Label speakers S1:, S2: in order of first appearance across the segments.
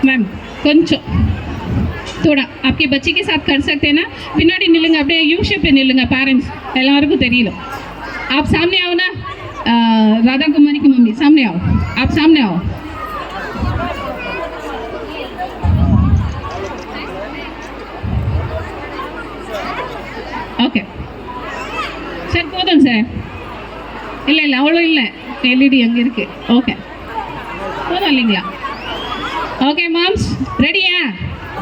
S1: Ma'am கொஞ்சம் थोड़ा आपके बच्चे के साथ कर सकते हैं ना பின்னாடி நில்லுங்க அப்படியே யூ ஷேப் நில்லுங்க पेरेंट्स எல்லாருக்கும் தெரியல आप सामने आओ ना राधा कुमारी की मम्मी सामने आओ आप सामने आओ ஓகே சார் போதும் சார் இல்லை இல்லை அவ்வளோ இல்லை எல்இடி அங்கே இருக்குது ஓகே போதும் இல்லைங்களா ஓகே மாம்ஸ் ரெடியா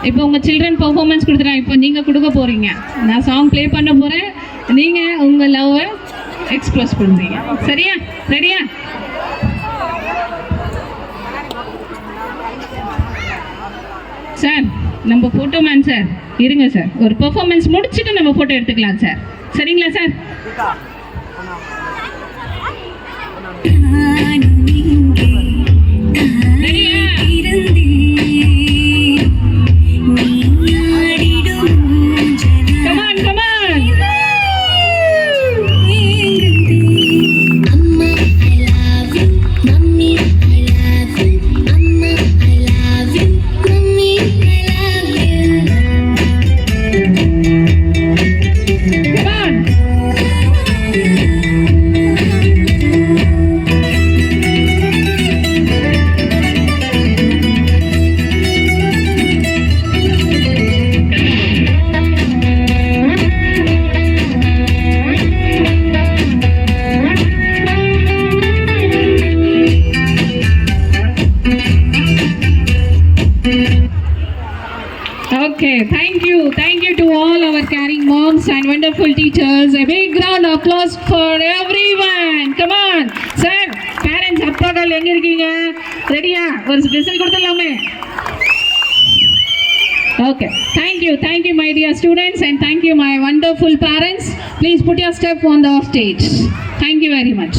S1: இப்போ உங்கள் சில்ட்ரன் பர்ஃபார்மன்ஸ் கொடுத்துறேன் இப்போ நீங்கள் கொடுக்க போகிறீங்க நான் சாங் ப்ளே பண்ண போகிறேன் நீங்கள் உங்கள் லவ்வை எக்ஸ்ப்ரெஸ் பண்ணுறீங்க சரியா ரெடியா சார் நம்ம ஃபோட்டோ மேன் சார் இருங்க சார் ஒரு பெர்ஃபார்மன்ஸ் முடிச்சுட்டு நம்ம ஃபோட்டோ எடுத்துக்கலாம் சார் சரிங்களா sir Okay, thank you to all our caring moms and wonderful teachers. A big round of applause for everyone. Come on, sir. Parents, appagal enga irkeenga? Ready ya? Or special koduthalame? Okay, thank you my dear students and thank you my wonderful parents. Please put your step on the stage. Thank you very much.